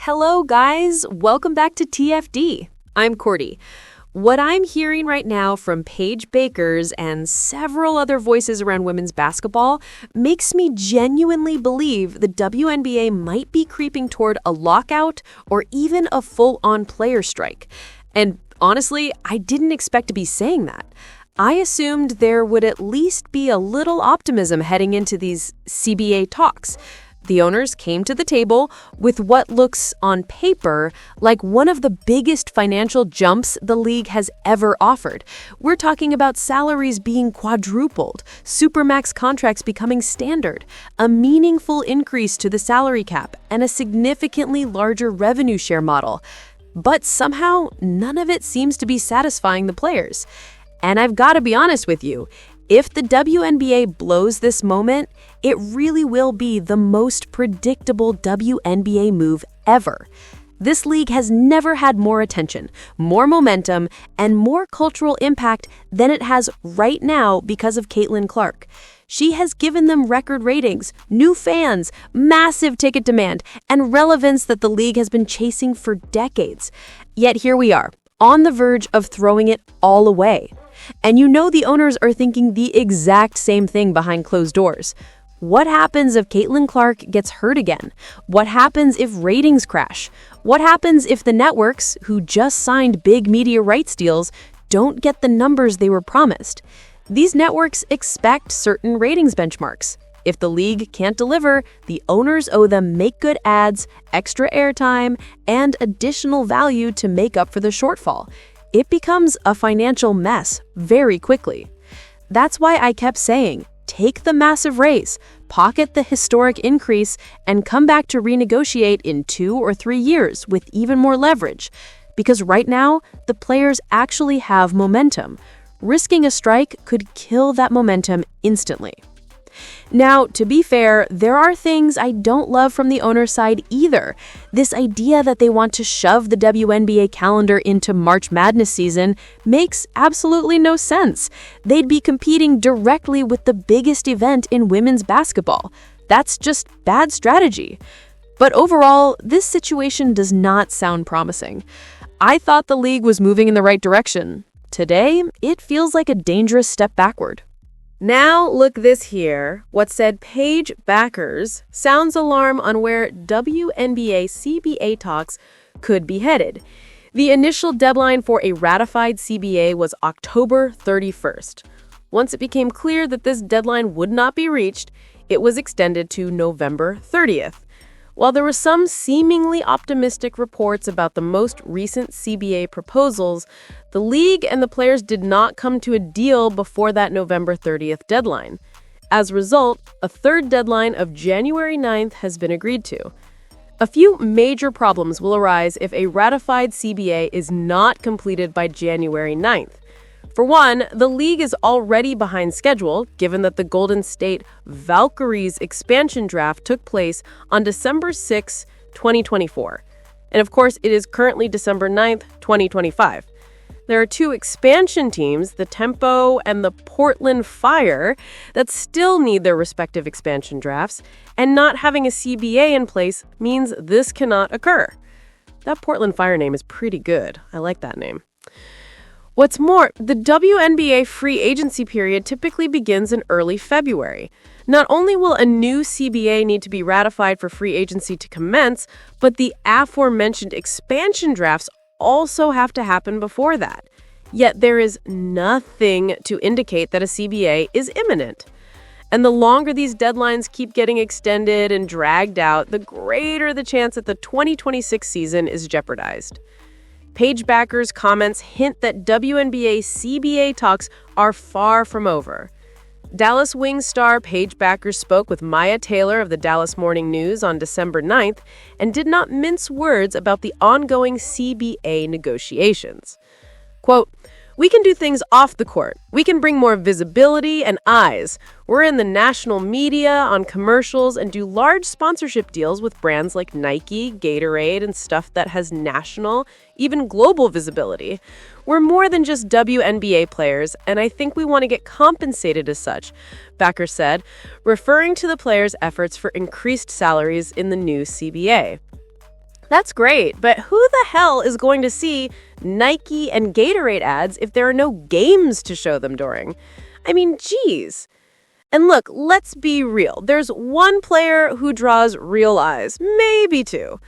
Hello, guys. Welcome back to TFD. I'm Cordy. What I'm hearing right now from Paige Bueckers and several other voices around women's basketball makes me genuinely believe the WNBA might be creeping toward a lockout or even a full-on player strike. And honestly, I didn't expect to be saying that. I assumed there would at least be a little optimism heading into these CBA talks. The owners came to the table with what looks, on paper, like one of the biggest financial jumps the league has ever offered. We're talking about salaries being quadrupled, supermax contracts becoming standard, a meaningful increase to the salary cap, and a significantly larger revenue share model. But somehow, none of it seems to be satisfying the players. And I've got to be honest with you, if the WNBA blows this moment, it really will be the most predictable WNBA move ever. This league has never had more attention, more momentum, and more cultural impact than it has right now because of Caitlin Clark. She has given them record ratings, new fans, massive ticket demand, and relevance that the league has been chasing for decades. Yet here we are, on the verge of throwing it all away. And you know the owners are thinking the exact same thing behind closed doors. What happens if Caitlin Clark gets hurt again? What happens if ratings crash? What happens if the networks, who just signed big media rights deals, don't get the numbers they were promised? These networks expect certain ratings benchmarks. If the league can't deliver, the owners owe them make-good ads, extra airtime, and additional value to make up for the shortfall. It becomes a financial mess very quickly. That's why I kept saying, take the massive raise, pocket the historic increase, and come back to renegotiate in 2 or 3 years with even more leverage. Because right now, the players actually have momentum. Risking a strike could kill that momentum instantly. Now, to be fair, there are things I don't love from the owner's side either. This idea that they want to shove the WNBA calendar into March Madness season makes absolutely no sense. They'd be competing directly with the biggest event in women's basketball. That's just bad strategy. But overall, this situation does not sound promising. I thought the league was moving in the right direction. Today, it feels like a dangerous step backward. Now look this here. What said Paige Bueckers sounds alarm on where WNBA CBA talks could be headed. The initial deadline for a ratified CBA was October 31st. Once it became clear that this deadline would not be reached, it was extended to November 30th. While there were some seemingly optimistic reports about the most recent CBA proposals, the league and the players did not come to a deal before that November 30th deadline. As a result, a third deadline of January 9th has been agreed to. A few major problems will arise if a ratified CBA is not completed by January 9th. For one, the league is already behind schedule, given that the Golden State Valkyries expansion draft took place on December 6, 2024. And of course, it is currently December 9th, 2025. There are 2 expansion teams, the Tempo and the Portland Fire, that still need their respective expansion drafts, and not having a CBA in place means this cannot occur. That Portland Fire name is pretty good. I like that name. What's more, the WNBA free agency period typically begins in early February. Not only will a new CBA need to be ratified for free agency to commence, but the aforementioned expansion drafts also have to happen before that. Yet there is nothing to indicate that a CBA is imminent. And the longer these deadlines keep getting extended and dragged out, the greater the chance that the 2026 season is jeopardized. Paige Bueckers' comments hint that WNBA CBA talks are far from over. Dallas Wings star Paige Bueckers spoke with Maya Taylor of the Dallas Morning News on December 9th and did not mince words about the ongoing CBA negotiations. Quote, "We can do things off the court. We can bring more visibility and eyes. We're in the national media, on commercials, and do large sponsorship deals with brands like Nike, Gatorade, and stuff that has national, even global visibility. We're more than just WNBA players, and I think we want to get compensated as such," Bueckers said, referring to the players' efforts for increased salaries in the new CBA. That's great, but who the hell is going to see Nike and Gatorade ads if there are no games to show them during? I mean, geez. And look, let's be real. There's one player who draws real eyes, maybe two.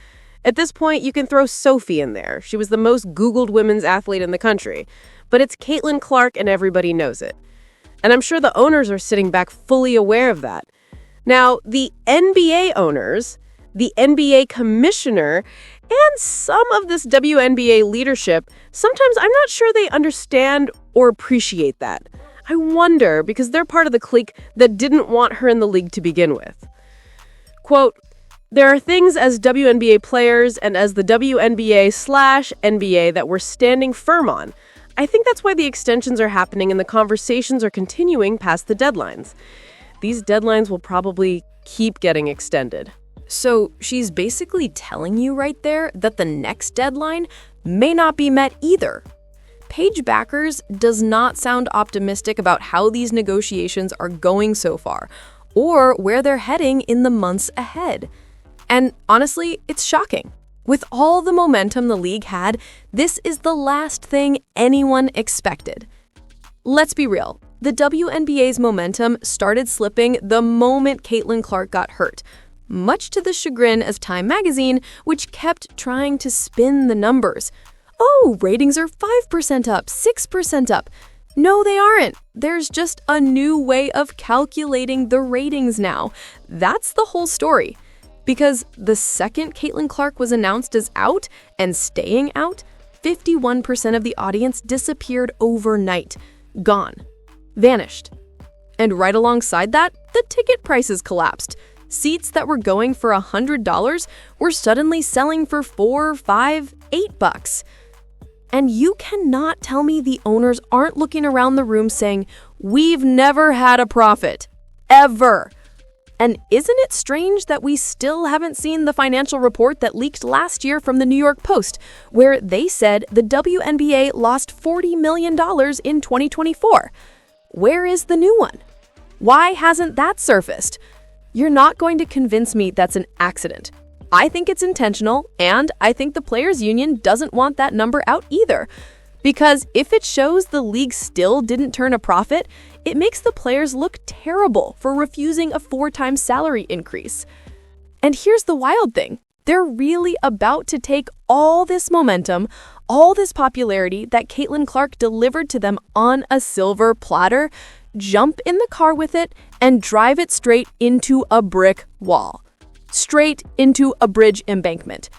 At this point, you can throw Sophie in there. She was the most Googled women's athlete in the country. But it's Caitlin Clark and everybody knows it. And I'm sure the owners are sitting back fully aware of that. Now, the NBA owners, the NBA commissioner, and some of this WNBA leadership, sometimes I'm not sure they understand or appreciate that. I wonder, because they're part of the clique that didn't want her in the league to begin with. Quote, "There are things as WNBA players and as the WNBA/NBA that we're standing firm on. I think that's why the extensions are happening and the conversations are continuing past the deadlines. These deadlines will probably keep getting extended." So she's basically telling you right there that the next deadline may not be met either. Paige Bueckers does not sound optimistic about how these negotiations are going so far, or where they're heading in the months ahead. And honestly, it's shocking. With all the momentum the league had, this is the last thing anyone expected. Let's be real. The WNBA's momentum started slipping the moment Caitlin Clark got hurt, much to the chagrin of Time magazine, which kept trying to spin the numbers. Oh, ratings are 5% up, 6% up. No, they aren't. There's just a new way of calculating the ratings now. That's the whole story. Because the second Caitlin Clark was announced as out and staying out, 51% of the audience disappeared overnight. Gone. Vanished. And right alongside that, the ticket prices collapsed. Seats that were going for $100 were suddenly selling for $4, $5, $8. And you cannot tell me the owners aren't looking around the room saying, "We've never had a profit. Ever." And isn't it strange that we still haven't seen the financial report that leaked last year from the New York Post, where they said the WNBA lost $40 million in 2024? Where is the new one? Why hasn't that surfaced? You're not going to convince me that's an accident. I think it's intentional, and I think the Players Union doesn't want that number out either. Because if it shows the league still didn't turn a profit, it makes the players look terrible for refusing a 4-time salary increase. And here's the wild thing. They're really about to take all this momentum, all this popularity that Caitlin Clark delivered to them on a silver platter, jump in the car with it, and drive it straight into a brick wall. Straight into a bridge embankment.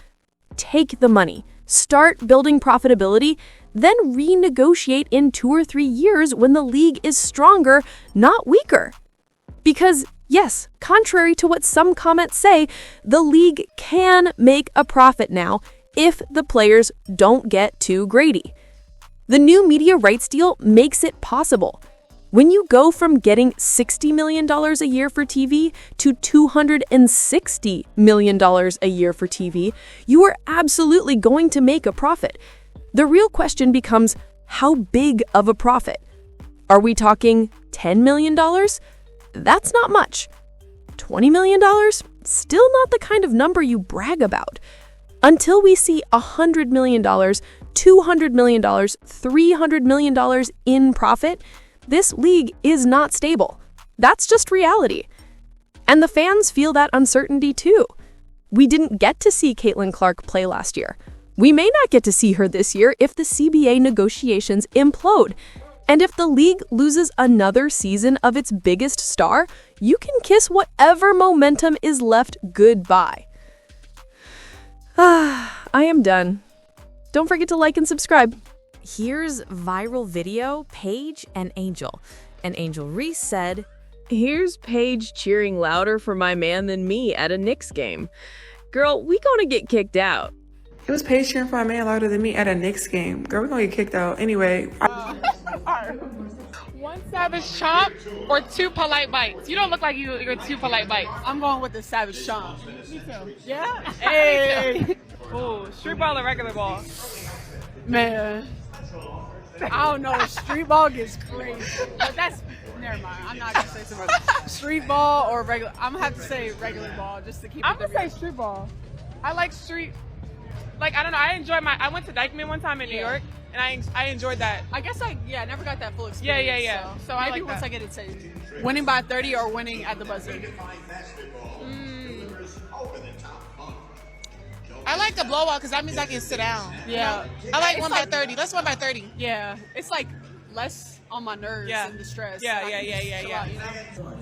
Take the money, start building profitability, then renegotiate in 2 or 3 years when the league is stronger, not weaker. Because, yes, contrary to what some comments say, the league can make a profit now if the players don't get too greedy. The new media rights deal makes it possible. When you go from getting $60 million a year for TV to $260 million a year for TV, you are absolutely going to make a profit. The real question becomes, how big of a profit? Are we talking $10 million? That's not much. $20 million? Still not the kind of number you brag about. Until we see $100 million, $200 million, $300 million in profit, this league is not stable. That's just reality. And the fans feel that uncertainty too. We didn't get to see Caitlin Clark play last year. We may not get to see her this year if the CBA negotiations implode. And if the league loses another season of its biggest star, you can kiss whatever momentum is left goodbye. I am done. Don't forget to like and subscribe. Here's viral video, Paige and Angel. And Angel Reese said, "Here's Paige cheering louder for my man than me at a Knicks game. Girl, we gonna get kicked out." It was Paige cheering for my man louder than me at a Knicks game. Girl, we're gonna get kicked out. Anyway. One savage chomp or 2 polite bites? You don't look like you're 2 polite bites. I'm going with the savage chomp. Me too. Yeah? Hey! Ooh, street ball or regular ball? Man. I don't know. Street ball gets crazy. But that's, never mind. I'm not going to say so much. Street ball or regular, I'm going to have to say regular ball just to keep it. I'm going to say street ball. I like street Like, I don't know. I went to Dykeman one time in New York, and I enjoyed that. I guess I never got that full experience. Yeah. So maybe I like once that. I get it to winning by 30 or winning at the buzzer. I like the blowout because that means I can sit down. Yeah. I like It's one by 30. Let's one by 30. Yeah. It's like less on my nerves and the stress. Yeah. I can chill out, you know?